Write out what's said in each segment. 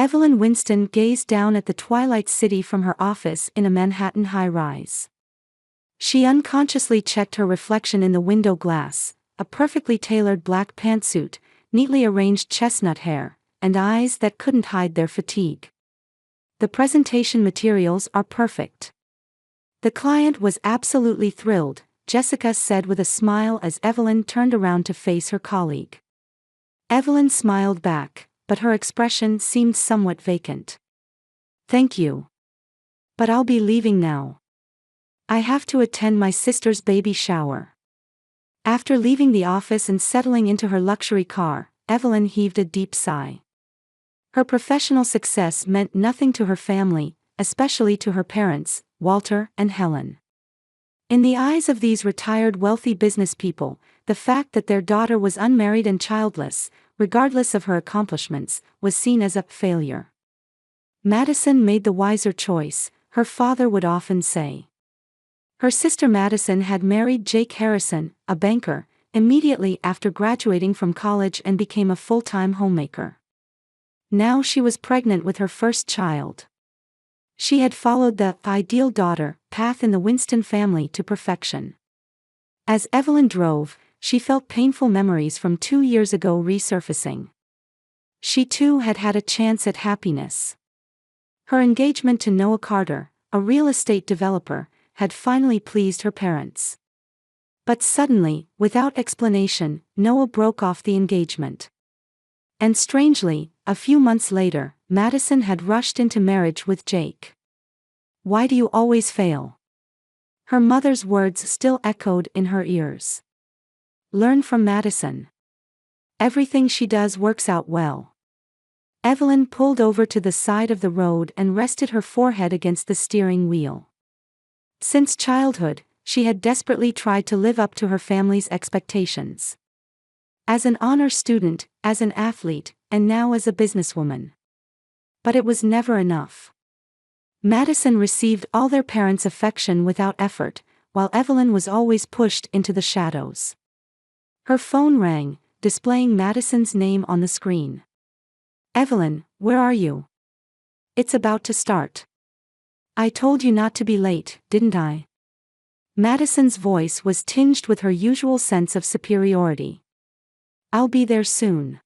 Evelyn Winston gazed down at the twilight city from her office in a Manhattan high-rise. She unconsciously checked her reflection in the window glass, a perfectly tailored black pantsuit, neatly arranged chestnut hair, and eyes that couldn't hide their fatigue. The presentation materials are perfect. The client was absolutely thrilled, Jessica said with a smile as Evelyn turned around to face her colleague. Evelyn smiled back, but her expression seemed somewhat vacant. Thank you. But I'll be leaving now. I have to attend my sister's baby shower. After leaving the office and settling into her luxury car, Evelyn heaved a deep sigh. Her professional success meant nothing to her family, especially to her parents, Walter and Helen. In the eyes of these retired wealthy business people, the fact that their daughter was unmarried and childless, regardless of her accomplishments, was seen as a failure. Madison made the wiser choice, her father would often say. Her sister Madison had married Jake Harrison, a banker, immediately after graduating from college and became a full-time homemaker. Now she was pregnant with her first child. She had followed the ideal daughter path in the Winston family to perfection. As Evelyn drove, she felt painful memories from 2 years ago resurfacing. She too had had a chance at happiness. Her engagement to Noah Carter, a real estate developer, had finally pleased her parents. But suddenly, without explanation, Noah broke off the engagement. And strangely, a few months later, Madison had rushed into marriage with Jake. Why do you always fail? Her mother's words still echoed in her ears. Learn from Madison. Everything she does works out well. Evelyn pulled over to the side of the road and rested her forehead against the steering wheel. Since childhood, she had desperately tried to live up to her family's expectations. As an honor student, as an athlete, and now as a businesswoman. But it was never enough. Madison received all their parents' affection without effort, while Evelyn was always pushed into the shadows. Her phone rang, displaying Madison's name on the screen. Evelyn, where are you? It's about to start. I told you not to be late, didn't I? Madison's voice was tinged with her usual sense of superiority. I'll be there soon.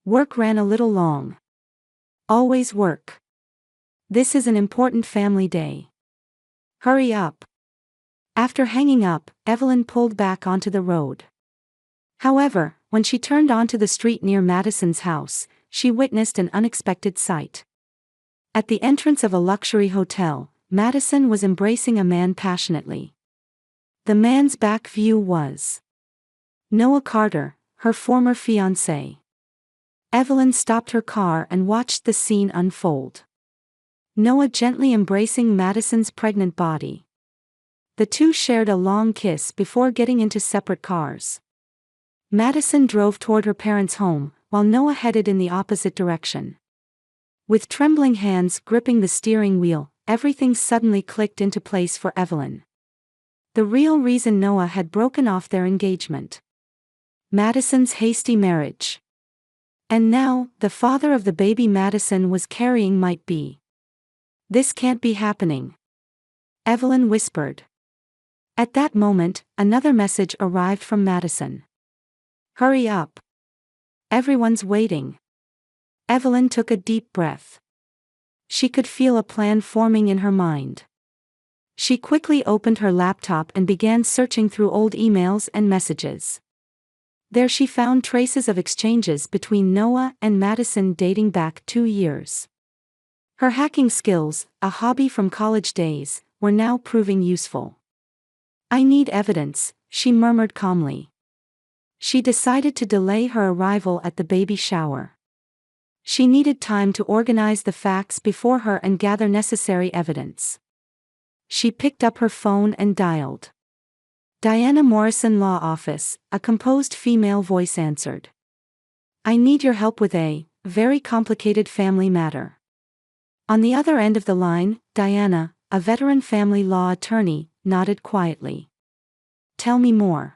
Work ran a little long. Always work. This is an important family day. Hurry up. After hanging up, Evelyn pulled back onto the road. However, when she turned onto the street near Madison's house, she witnessed an unexpected sight. At the entrance of a luxury hotel, Madison was embracing a man passionately. The man's back view was Noah Carter, her former fiancé. Evelyn stopped her car and watched the scene unfold. Noah gently embracing Madison's pregnant body. The two shared a long kiss before getting into separate cars. Madison drove toward her parents' home, while Noah headed in the opposite direction. With trembling hands gripping the steering wheel, everything suddenly clicked into place for Evelyn. The real reason Noah had broken off their engagement. Madison's hasty marriage. And now, the father of the baby Madison was carrying might be. This can't be happening. Evelyn whispered. At that moment, another message arrived from Madison. Hurry up. Everyone's waiting. Evelyn took a deep breath. She could feel a plan forming in her mind. She quickly opened her laptop and began searching through old emails and messages. There she found traces of exchanges between Noah and Madison dating back 2 years. Her hacking skills, a hobby from college days, were now proving useful. I need evidence, she murmured calmly. She decided to delay her arrival at the baby shower. She needed time to organize the facts before her and gather necessary evidence. She picked up her phone and dialed. Diana Morrison Law Office, a composed female voice answered. I need your help with a very complicated family matter. On the other end of the line, Diana, a veteran family law attorney, nodded quietly. Tell me more.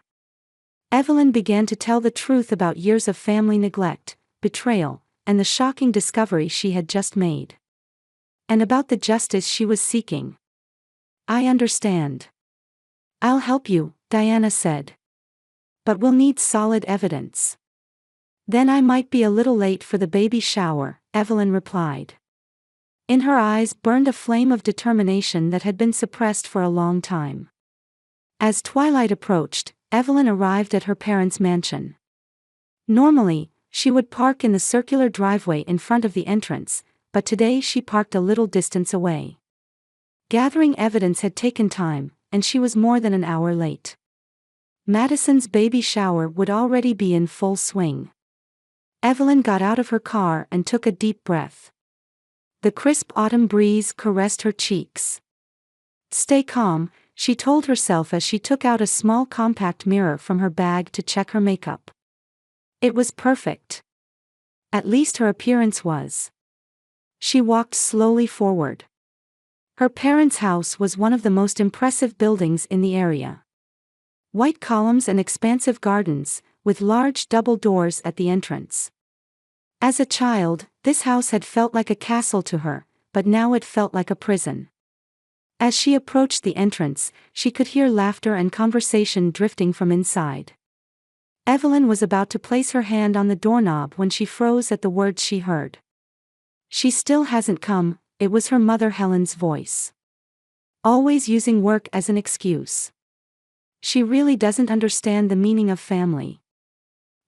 Evelyn began to tell the truth about years of family neglect, betrayal, and the shocking discovery she had just made. And about the justice she was seeking. "I understand. I'll help you," Diana said. "But we'll need solid evidence." "Then I might be a little late for the baby shower," Evelyn replied. In her eyes burned a flame of determination that had been suppressed for a long time. As twilight approached, Evelyn arrived at her parents' mansion. Normally, she would park in the circular driveway in front of the entrance, but today she parked a little distance away. Gathering evidence had taken time, and she was more than an hour late. Madison's baby shower would already be in full swing. Evelyn got out of her car and took a deep breath. The crisp autumn breeze caressed her cheeks. "Stay calm," she told herself as she took out a small compact mirror from her bag to check her makeup. It was perfect. At least her appearance was. She walked slowly forward. Her parents' house was one of the most impressive buildings in the area. White columns and expansive gardens, with large double doors at the entrance. As a child, this house had felt like a castle to her, but now it felt like a prison. As she approached the entrance, she could hear laughter and conversation drifting from inside. Evelyn was about to place her hand on the doorknob when she froze at the words she heard. "She still hasn't come," it was her mother Helen's voice. "Always using work as an excuse. She really doesn't understand the meaning of family."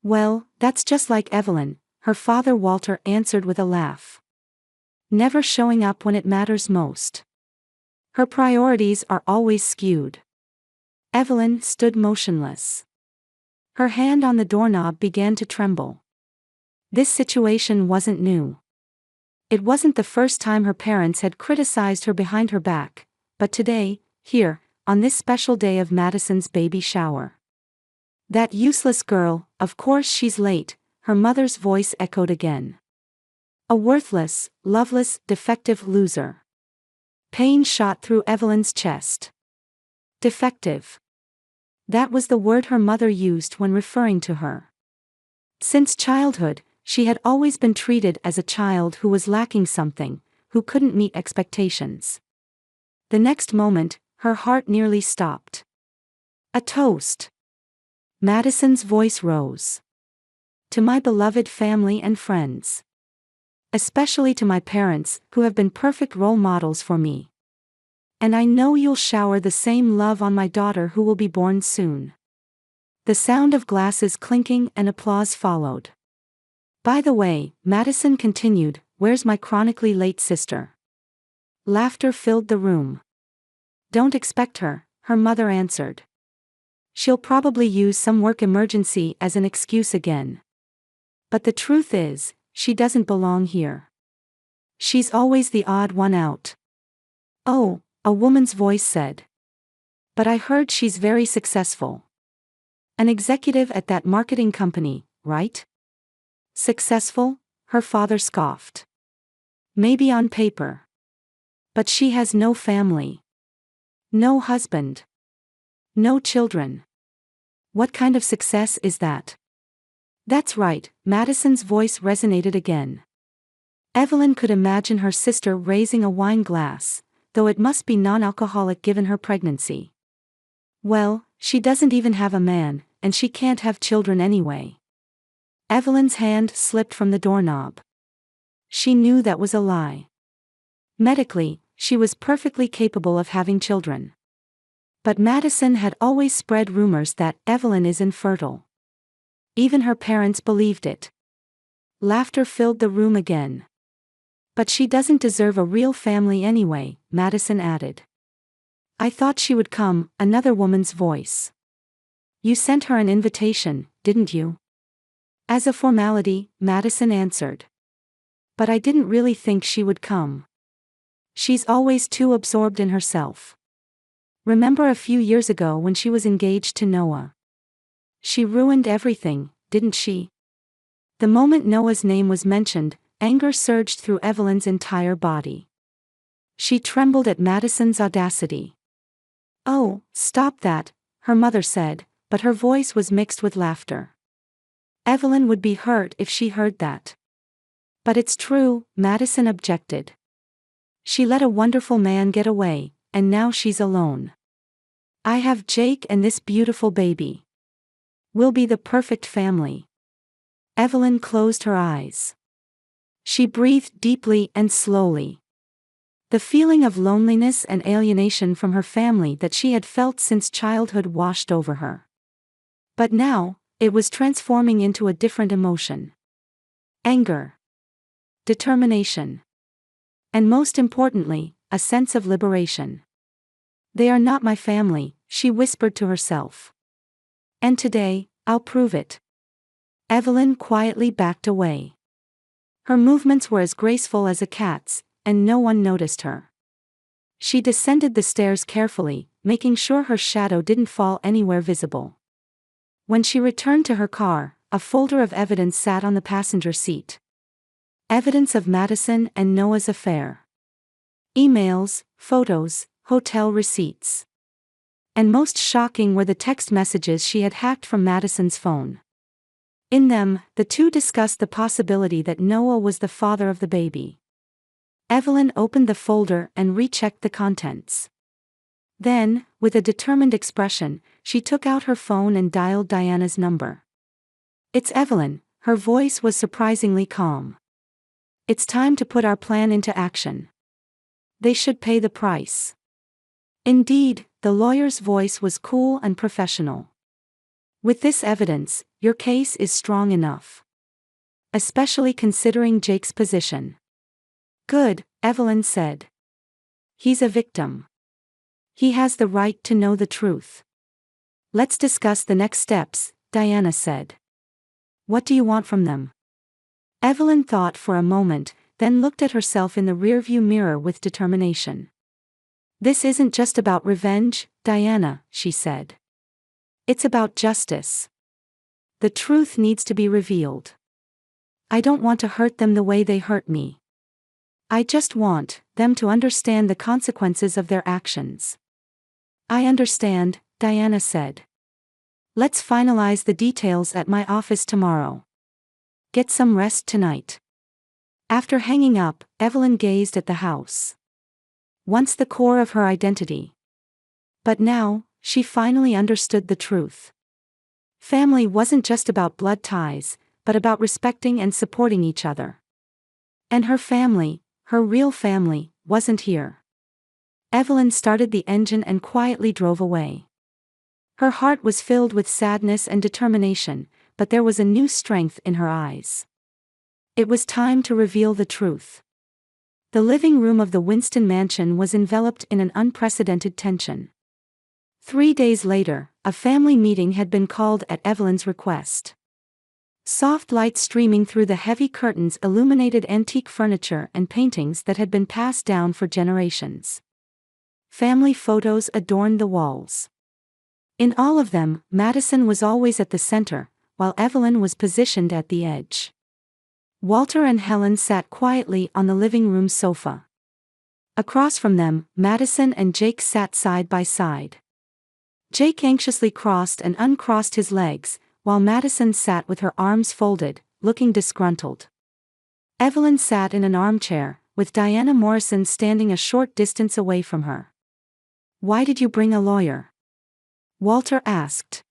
"Well, that's just like Evelyn," her father Walter answered with a laugh. "Never showing up when it matters most. Her priorities are always skewed." Evelyn stood motionless. Her hand on the doorknob began to tremble. This situation wasn't new. It wasn't the first time her parents had criticized her behind her back, but today, here, on this special day of Madison's baby shower. "That useless girl, of course she's late," her mother's voice echoed again. "A worthless, loveless, defective loser." Pain shot through Evelyn's chest. Defective. That was the word her mother used when referring to her. Since childhood, she had always been treated as a child who was lacking something, who couldn't meet expectations. The next moment, her heart nearly stopped. "A toast." Madison's voice rose. "To my beloved family and friends. Especially to my parents, who have been perfect role models for me. And I know you'll shower the same love on my daughter who will be born soon." The sound of glasses clinking and applause followed. "By the way," Madison continued, "where's my chronically late sister?" Laughter filled the room. "Don't expect her," her mother answered. "She'll probably use some work emergency as an excuse again. But the truth is, she doesn't belong here. She's always the odd one out." "Oh," a woman's voice said. "But I heard she's very successful. An executive at that marketing company, right?" "Successful?" her father scoffed. "Maybe on paper. But she has no family. No husband. No children. What kind of success is that?" "That's right," Madison's voice resonated again. Evelyn could imagine her sister raising a wine glass, though it must be non-alcoholic given her pregnancy. "Well, she doesn't even have a man, and she can't have children anyway." Evelyn's hand slipped from the doorknob. She knew that was a lie. Medically, she was perfectly capable of having children. But Madison had always spread rumors that Evelyn is infertile. Even her parents believed it. Laughter filled the room again. "But she doesn't deserve a real family anyway," Madison added. "I thought she would come," another woman's voice. "You sent her an invitation, didn't you?" "As a formality," Madison answered. "But I didn't really think she would come. She's always too absorbed in herself. Remember a few years ago when she was engaged to Noah? She ruined everything, didn't she?" The moment Noah's name was mentioned, anger surged through Evelyn's entire body. She trembled at Madison's audacity. "Oh, stop that," her mother said, but her voice was mixed with laughter. Evelyn would be hurt if she heard that. But it's true, Madison objected. She let a wonderful man get away, and now she's alone. I have Jake and this beautiful baby. We'll be the perfect family. Evelyn closed her eyes. She breathed deeply and slowly. The feeling of loneliness and alienation from her family that she had felt since childhood washed over her. But now, it was transforming into a different emotion. Anger. Determination. And most importantly, a sense of liberation. They are not my family, she whispered to herself. And today, I'll prove it. Evelyn quietly backed away. Her movements were as graceful as a cat's, and no one noticed her. She descended the stairs carefully, making sure her shadow didn't fall anywhere visible. When she returned to her car, a folder of evidence sat on the passenger seat. Evidence of Madison and Noah's affair. Emails, photos, hotel receipts. And most shocking were the text messages she had hacked from Madison's phone. In them, the two discussed the possibility that Noah was the father of the baby. Evelyn opened the folder and rechecked the contents. Then, with a determined expression, she took out her phone and dialed Diana's number. "It's Evelyn," her voice was surprisingly calm. "It's time to put our plan into action. They should pay the price." Indeed, the lawyer's voice was cool and professional. "With this evidence, your case is strong enough. Especially considering Jake's position." "Good," Evelyn said. "He's a victim. He has the right to know the truth." "Let's discuss the next steps," Diana said. "What do you want from them?" Evelyn thought for a moment, then looked at herself in the rearview mirror with determination. "This isn't just about revenge, Diana," she said. "It's about justice. The truth needs to be revealed. I don't want to hurt them the way they hurt me. I just want them to understand the consequences of their actions." "I understand," Diana said. "Let's finalize the details at my office tomorrow. Get some rest tonight." After hanging up, Evelyn gazed at the house. Once the core of her identity. But now, she finally understood the truth. Family wasn't just about blood ties, but about respecting and supporting each other. And her family, her real family, wasn't here. Evelyn started the engine and quietly drove away. Her heart was filled with sadness and determination, but there was a new strength in her eyes. It was time to reveal the truth. The living room of the Winston mansion was enveloped in an unprecedented tension. 3 days later, a family meeting had been called at Evelyn's request. Soft light streaming through the heavy curtains illuminated antique furniture and paintings that had been passed down for generations. Family photos adorned the walls. In all of them, Madison was always at the center, while Evelyn was positioned at the edge. Walter and Helen sat quietly on the living room sofa. Across from them, Madison and Jake sat side by side. Jake anxiously crossed and uncrossed his legs, while Madison sat with her arms folded, looking disgruntled. Evelyn sat in an armchair, with Diana Morrison standing a short distance away from her. "Why did you bring a lawyer?" Walter asked.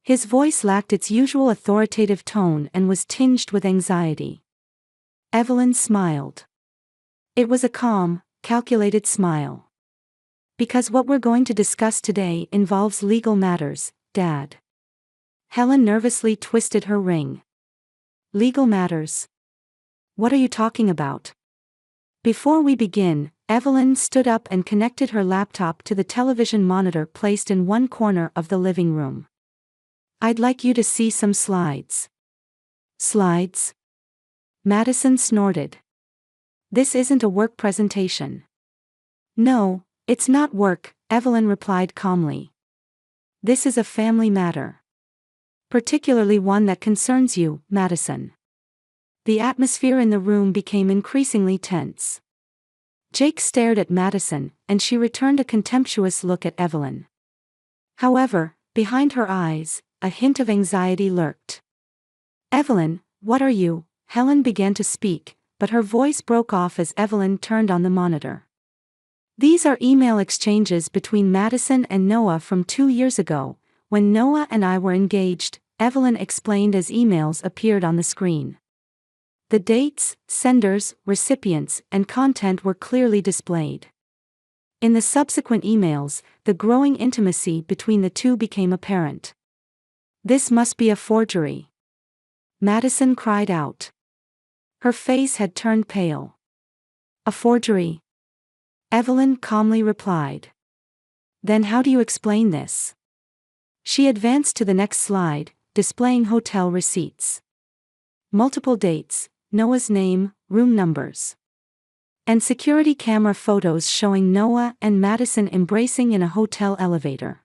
His voice lacked its usual authoritative tone and was tinged with anxiety. Evelyn smiled. It was a calm, calculated smile. "Because what we're going to discuss today involves legal matters, Dad." Helen nervously twisted her ring. "Legal matters? What are you talking about?" Before we begin, Evelyn stood up and connected her laptop to the television monitor placed in one corner of the living room. "I'd like you to see some slides." "Slides?" Madison snorted. "This isn't a work presentation." "No, it's not work," Evelyn replied calmly. "This is a family matter. Particularly one that concerns you, Madison." The atmosphere in the room became increasingly tense. Jake stared at Madison, and she returned a contemptuous look at Evelyn. However, behind her eyes, a hint of anxiety lurked. "Evelyn, what are you, Helen began to speak, but her voice broke off as Evelyn turned on the monitor. These are email exchanges between Madison and Noah from 2 years ago, when Noah and I were engaged, Evelyn explained as emails appeared on the screen. The dates, senders, recipients, and content were clearly displayed. In the subsequent emails, the growing intimacy between the two became apparent. "This must be a forgery," Madison cried out. Her face had turned pale. "A forgery?" Evelyn calmly replied. "Then how do you explain this?" She advanced to the next slide, displaying hotel receipts. Multiple dates, Noah's name, room numbers, and security camera photos showing Noah and Madison embracing in a hotel elevator.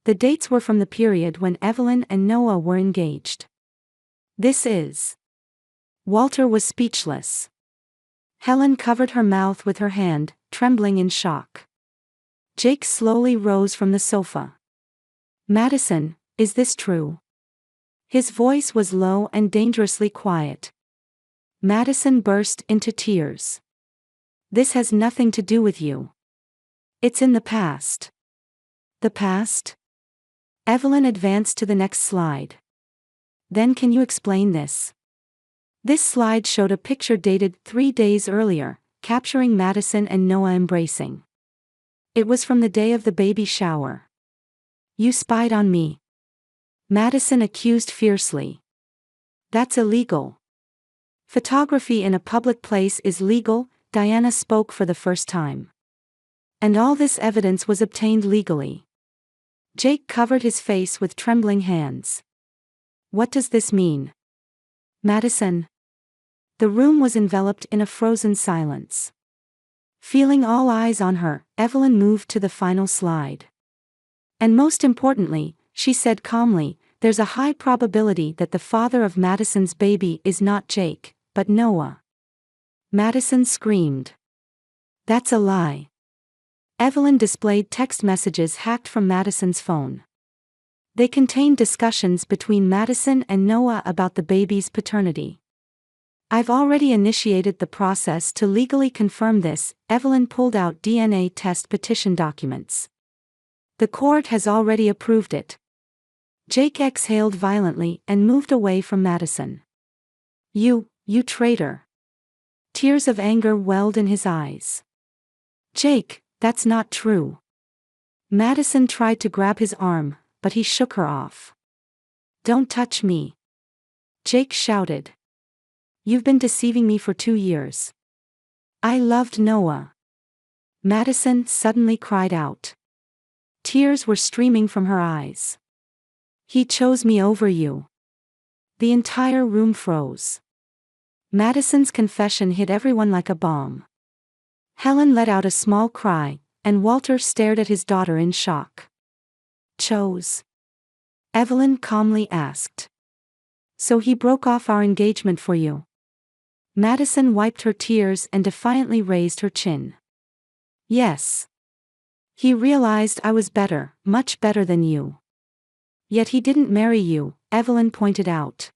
The dates were from the period when Evelyn and Noah were engaged. "This is..." Walter was speechless. Helen covered her mouth with her hand, trembling in shock. Jake slowly rose from the sofa. "Madison, is this true?" His voice was low and dangerously quiet. Madison burst into tears. "This has nothing to do with you. It's in the past." "The past?" Evelyn advanced to the next slide. "Then can you explain this?" This slide showed a picture dated 3 days earlier, capturing Madison and Noah embracing. It was from the day of the baby shower. "You spied on me," Madison accused fiercely. "That's illegal." "Photography in a public place is legal," Diana spoke for the first time. "And all this evidence was obtained legally." Jake covered his face with trembling hands. "What does this mean?" "Madison." The room was enveloped in a frozen silence. Feeling all eyes on her, Evelyn moved to the final slide. "And most importantly," she said calmly, "there's a high probability that the father of Madison's baby is not Jake, but Noah." Madison screamed. "That's a lie." Evelyn displayed text messages hacked from Madison's phone. They contained discussions between Madison and Noah about the baby's paternity. "I've already initiated the process to legally confirm this," Evelyn pulled out DNA test petition documents. "The court has already approved it." Jake exhaled violently and moved away from Madison. You traitor." Tears of anger welled in his eyes. "Jake, that's not true." Madison tried to grab his arm, but he shook her off. "Don't touch me," Jake shouted. "You've been deceiving me for 2 years. I loved Noah." Madison suddenly cried out. Tears were streaming from her eyes. "He chose me over you." The entire room froze. Madison's confession hit everyone like a bomb. Helen let out a small cry, and Walter stared at his daughter in shock. "Chose?" Evelyn calmly asked. "So he broke off our engagement for you?" Madison wiped her tears and defiantly raised her chin. "Yes. He realized I was better, much better than you." "Yet he didn't marry you," Evelyn pointed out.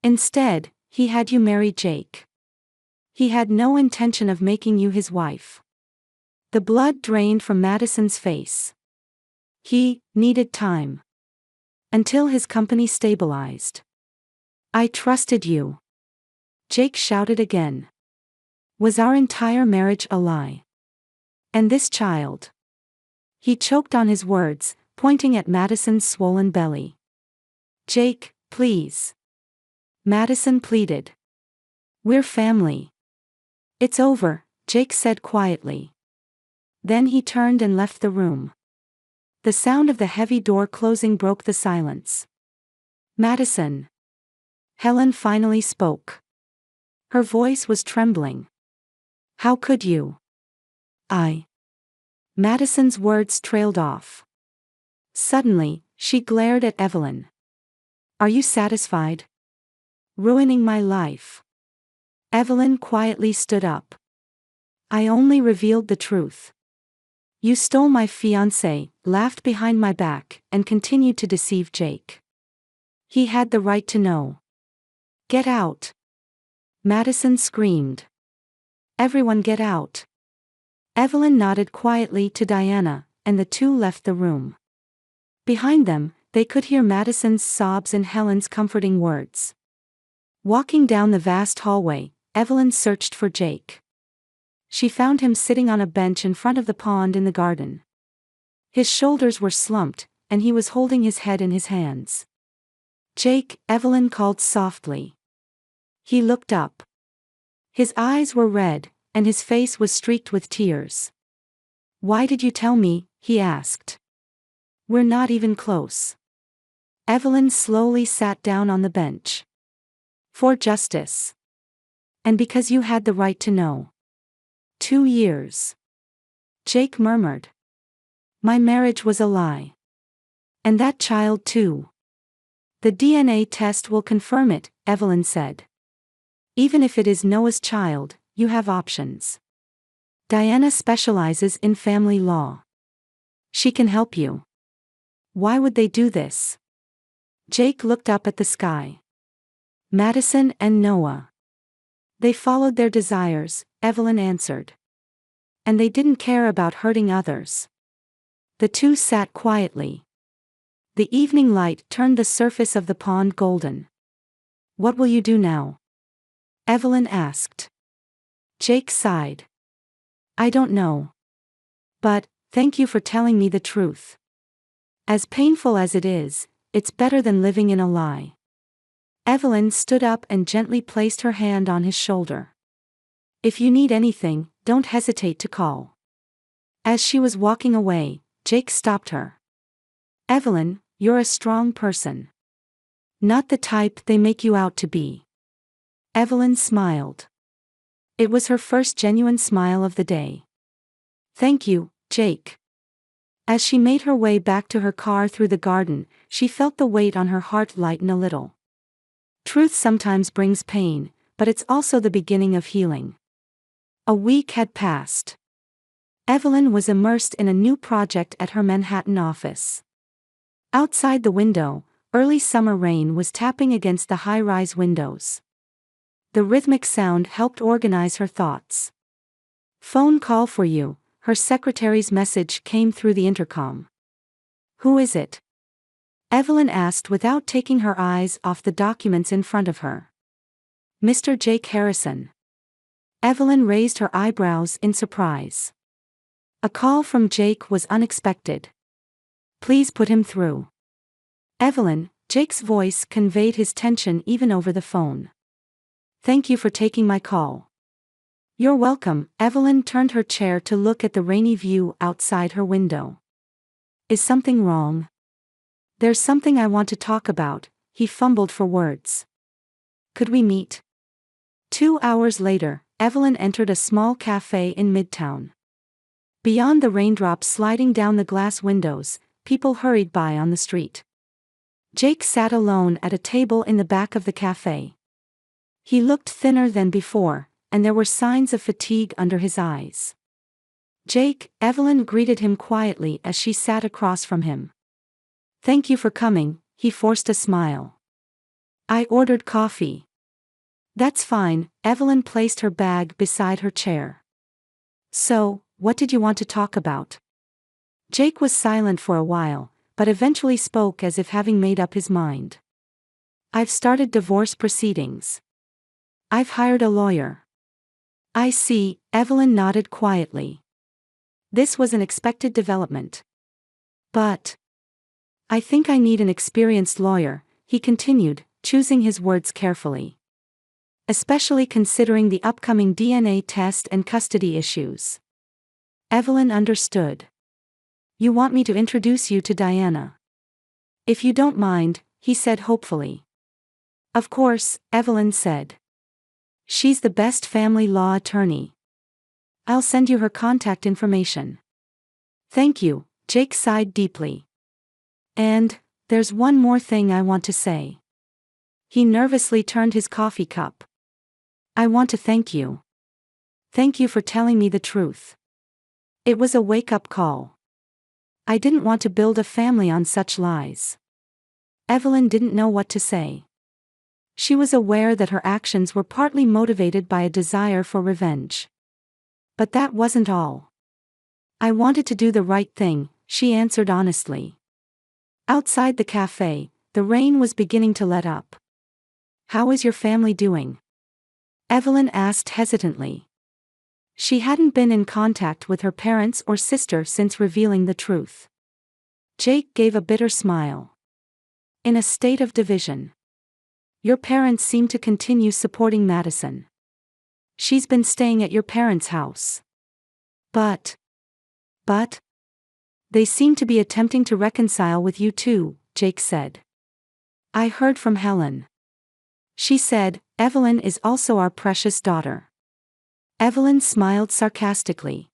"Instead, he had you marry Jake. He had no intention of making you his wife." The blood drained from Madison's face. "He needed time. Until his company stabilized. I trusted you." Jake shouted again. "Was our entire marriage a lie? And this child?" He choked on his words, pointing at Madison's swollen belly. "Jake, please." Madison pleaded. "We're family." "It's over," Jake said quietly. Then he turned and left the room. The sound of the heavy door closing broke the silence. "Madison." Helen finally spoke. Her voice was trembling. "How could you?" Madison's words trailed off. Suddenly, she glared at Evelyn. "Are you satisfied? Ruining my life." Evelyn quietly stood up. "I only revealed the truth. You stole my fiancé, laughed behind my back, and continued to deceive Jake. He had the right to know. Get out." Madison screamed. Everyone get out. Evelyn nodded quietly to Diana, and the two left the room. Behind them, they could hear Madison's sobs and Helen's comforting words. Walking down the vast hallway, Evelyn searched for Jake. She found him sitting on a bench in front of the pond in the garden. His shoulders were slumped, and he was holding his head in his hands. "Jake," Evelyn called softly. He looked up. His eyes were red, and his face was streaked with tears. "Why did you tell me?" he asked. "We're not even close." Evelyn slowly sat down on the bench. "For justice. And because you had the right to know." 2 years. Jake murmured. "My marriage was a lie. And that child too." "The DNA test will confirm it," Evelyn said. "Even if it is Noah's child, you have options. Diana specializes in family law. She can help you." "Why would they do this?" Jake looked up at the sky. "Madison and Noah. They followed their desires," Evelyn answered. "And they didn't care about hurting others." The two sat quietly. The evening light turned the surface of the pond golden. "What will you do now?" Evelyn asked. Jake sighed. "I don't know. But, thank you for telling me the truth. As painful as it is, it's better than living in a lie." Evelyn stood up and gently placed her hand on his shoulder. "If you need anything, don't hesitate to call." As she was walking away, Jake stopped her. "Evelyn, you're a strong person. Not the type they make you out to be." Evelyn smiled. It was her first genuine smile of the day. "Thank you, Jake." As she made her way back to her car through the garden, she felt the weight on her heart lighten a little. Truth sometimes brings pain, but it's also the beginning of healing. A week had passed. Evelyn was immersed in a new project at her Manhattan office. Outside the window, early summer rain was tapping against the high-rise windows. The rhythmic sound helped organize her thoughts. "Phone call for you," her secretary's message came through the intercom. "Who is it?" Evelyn asked without taking her eyes off the documents in front of her. "Mr. Jake Harrison." Evelyn raised her eyebrows in surprise. A call from Jake was unexpected. "Please put him through." "Evelyn," Jake's voice conveyed his tension even over the phone. "Thank you for taking my call." "You're welcome." Evelyn turned her chair to look at the rainy view outside her window. "Is something wrong?" "There's something I want to talk about," he fumbled for words. "Could we meet?" 2 hours later, Evelyn entered a small cafe in Midtown. Beyond the raindrops sliding down the glass windows, people hurried by on the street. Jake sat alone at a table in the back of the cafe. He looked thinner than before, and there were signs of fatigue under his eyes. "Jake," Evelyn greeted him quietly as she sat across from him. "Thank you for coming," he forced a smile. "I ordered coffee." "That's fine." Evelyn placed her bag beside her chair. "So, what did you want to talk about?" Jake was silent for a while, but eventually spoke as if having made up his mind. "I've started divorce proceedings. I've hired a lawyer." "I see," Evelyn nodded quietly. This was an expected development. "But I think I need an experienced lawyer," he continued, choosing his words carefully. "Especially considering the upcoming DNA test and custody issues." Evelyn understood. "You want me to introduce you to Diana?" "If you don't mind," he said hopefully. "Of course," Evelyn said. "She's the best family law attorney. I'll send you her contact information." "Thank you," Jake sighed deeply. "And, there's one more thing I want to say." He nervously turned his coffee cup. "I want to thank you. Thank you for telling me the truth. It was a wake-up call. I didn't want to build a family on such lies." Evelyn didn't know what to say. She was aware that her actions were partly motivated by a desire for revenge. But that wasn't all. I wanted to do the right thing, she answered honestly. Outside the cafe, the rain was beginning to let up. How is your family doing? Evelyn asked hesitantly. She hadn't been in contact with her parents or sister since revealing the truth. Jake gave a bitter smile. In a state of division. Your parents seem to continue supporting Madison. She's been staying at your parents' house. But. They seem to be attempting to reconcile with you too, Jake said. I heard from Helen. She said, Evelyn is also our precious daughter. Evelyn smiled sarcastically.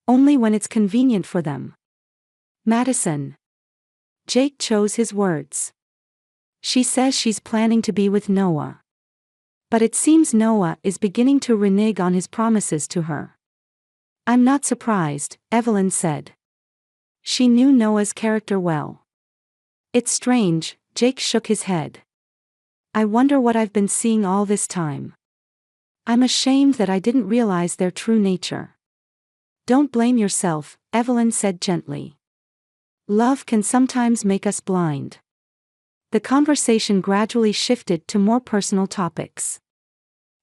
Only when it's convenient for them. Madison. Jake chose his words. She says she's planning to be with Noah. But it seems Noah is beginning to renege on his promises to her. I'm not surprised, Evelyn said. She knew Noah's character well. It's strange, Jake shook his head. I wonder what I've been seeing all this time. I'm ashamed that I didn't realize their true nature. Don't blame yourself, Evelyn said gently. Love can sometimes make us blind. The conversation gradually shifted to more personal topics.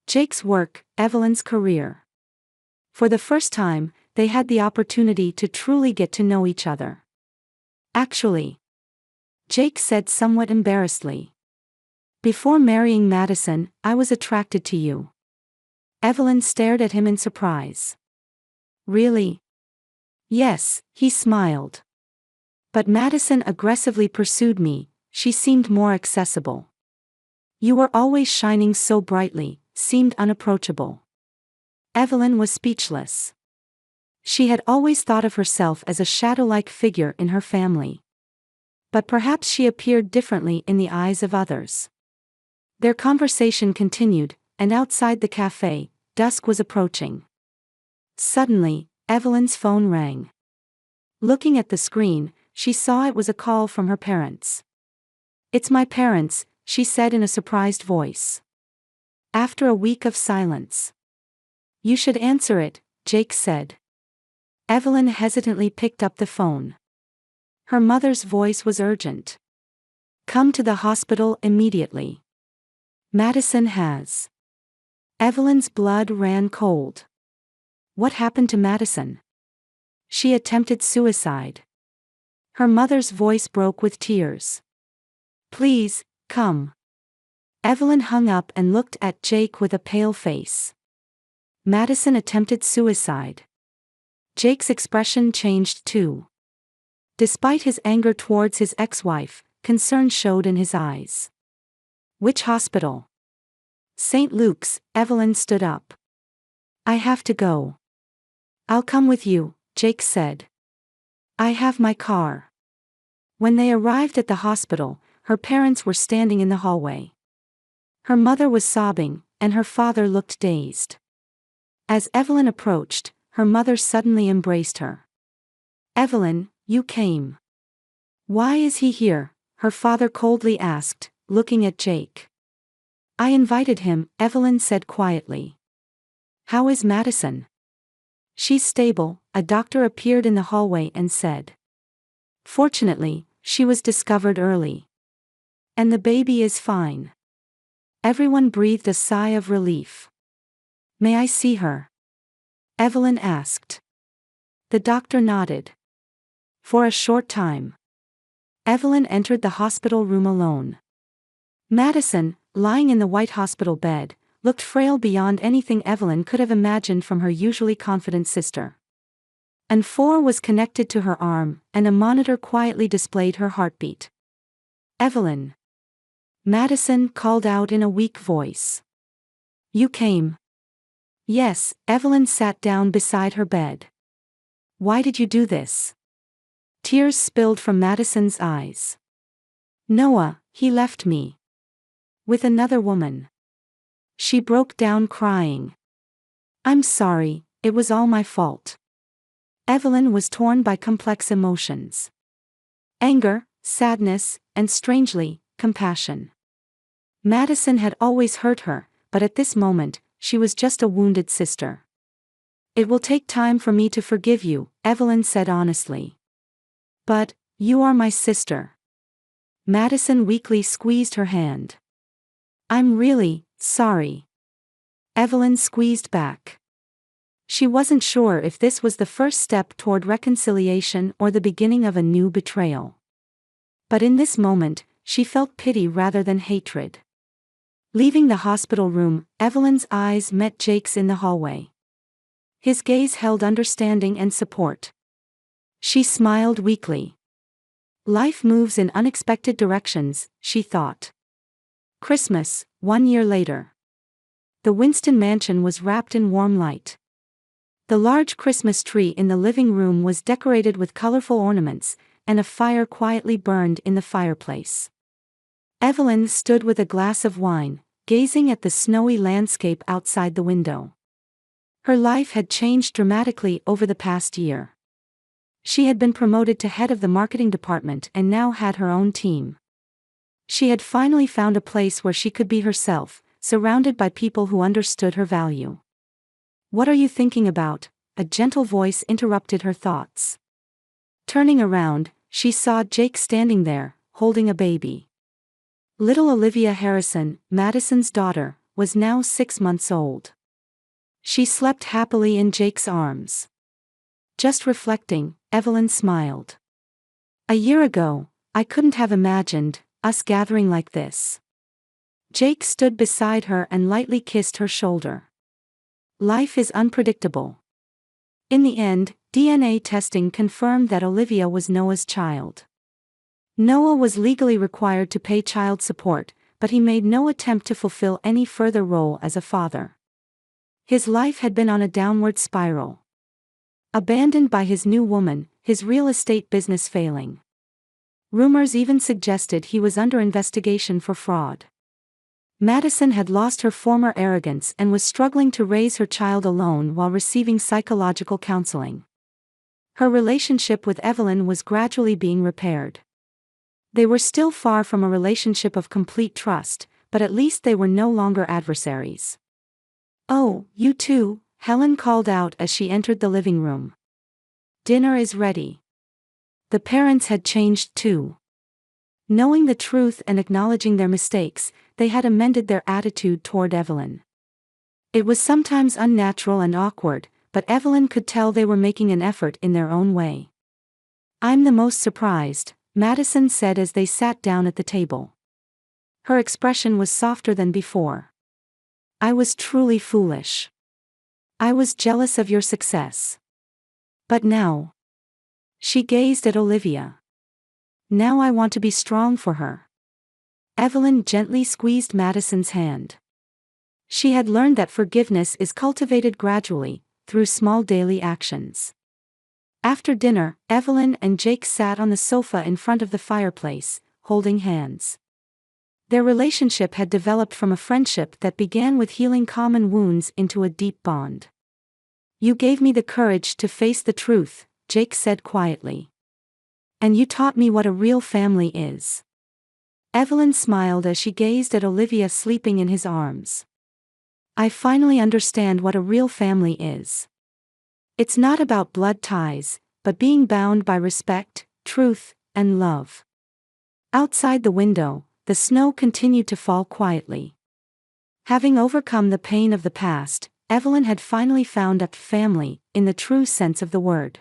Jake's work, Evelyn's career. For the first time, they had the opportunity to truly get to know each other. Actually, Jake said somewhat embarrassedly. Before marrying Madison, I was attracted to you. Evelyn stared at him in surprise. Really? Yes, he smiled. But Madison aggressively pursued me, she seemed more accessible. You were always shining so brightly, seemed unapproachable. Evelyn was speechless. She had always thought of herself as a shadow-like figure in her family. But perhaps she appeared differently in the eyes of others. Their conversation continued, and outside the cafe, dusk was approaching. Suddenly, Evelyn's phone rang. Looking at the screen, she saw it was a call from her parents. It's my parents, she said in a surprised voice. After a week of silence. You should answer it, Jake said. Evelyn hesitantly picked up the phone. Her mother's voice was urgent. Come to the hospital immediately. Madison has. Evelyn's blood ran cold. What happened to Madison? She attempted suicide. Her mother's voice broke with tears. Please, come. Evelyn hung up and looked at Jake with a pale face. Madison attempted suicide. Jake's expression changed too. Despite his anger towards his ex-wife, concern showed in his eyes. Which hospital? St. Luke's, Evelyn stood up. I have to go. I'll come with you, Jake said. I have my car. When they arrived at the hospital, her parents were standing in the hallway. Her mother was sobbing, and her father looked dazed. As Evelyn approached, her mother suddenly embraced her. Evelyn, you came. Why is he here? Her father coldly asked, looking at Jake. I invited him, Evelyn said quietly. How is Madison? She's stable, a doctor appeared in the hallway and said. Fortunately, she was discovered early. And the baby is fine. Everyone breathed a sigh of relief. May I see her? Evelyn asked. The doctor nodded. For a short time. Evelyn entered the hospital room alone. Madison, lying in the white hospital bed, looked frail beyond anything Evelyn could have imagined from her usually confident sister. An 4 was connected to her arm, and a monitor quietly displayed her heartbeat. Evelyn. Madison called out in a weak voice. You came. Yes, Evelyn sat down beside her bed. Why did you do this? Tears spilled from Madison's eyes. Noah, he left me. With another woman. She broke down crying. I'm sorry, it was all my fault. Evelyn was torn by complex emotions. Anger, sadness, and strangely, compassion. Madison had always hurt her, but at this moment, she was just a wounded sister. "It will take time for me to forgive you," Evelyn said honestly. "But, you are my sister." Madison weakly squeezed her hand. "I'm really sorry." Evelyn squeezed back. She wasn't sure if this was the first step toward reconciliation or the beginning of a new betrayal. But in this moment, she felt pity rather than hatred. Leaving the hospital room, Evelyn's eyes met Jake's in the hallway. His gaze held understanding and support. She smiled weakly. Life moves in unexpected directions, she thought. Christmas, 1 year later. The Winston mansion was wrapped in warm light. The large Christmas tree in the living room was decorated with colorful ornaments, and a fire quietly burned in the fireplace. Evelyn stood with a glass of wine, gazing at the snowy landscape outside the window. Her life had changed dramatically over the past year. She had been promoted to head of the marketing department and now had her own team. She had finally found a place where she could be herself, surrounded by people who understood her value. "What are you thinking about?" a gentle voice interrupted her thoughts. Turning around, she saw Jake standing there, holding a baby. Little Olivia Harrison, Madison's daughter, was now 6 months old. She slept happily in Jake's arms. Just reflecting, Evelyn smiled. "A year ago, I couldn't have imagined us gathering like this." Jake stood beside her and lightly kissed her shoulder. Life is unpredictable. In the end, DNA testing confirmed that Olivia was Noah's child. Noah was legally required to pay child support, but he made no attempt to fulfill any further role as a father. His life had been on a downward spiral. Abandoned by his new woman, his real estate business failing. Rumors even suggested he was under investigation for fraud. Madison had lost her former arrogance and was struggling to raise her child alone while receiving psychological counseling. Her relationship with Evelyn was gradually being repaired. They were still far from a relationship of complete trust, but at least they were no longer adversaries. "Oh, you too," Helen called out as she entered the living room. "Dinner is ready." The parents had changed too. Knowing the truth and acknowledging their mistakes, they had amended their attitude toward Evelyn. It was sometimes unnatural and awkward, but Evelyn could tell they were making an effort in their own way. "I'm the most surprised," Madison said as they sat down at the table. Her expression was softer than before. "I was truly foolish. I was jealous of your success. But now..." She gazed at Olivia. "Now I want to be strong for her." Evelyn gently squeezed Madison's hand. She had learned that forgiveness is cultivated gradually, through small daily actions. After dinner, Evelyn and Jake sat on the sofa in front of the fireplace, holding hands. Their relationship had developed from a friendship that began with healing common wounds into a deep bond. "You gave me the courage to face the truth," Jake said quietly. "And you taught me what a real family is." Evelyn smiled as she gazed at Olivia sleeping in his arms. "I finally understand what a real family is. It's not about blood ties, but being bound by respect, truth, and love." Outside the window, the snow continued to fall quietly. Having overcome the pain of the past, Evelyn had finally found a family, in the true sense of the word.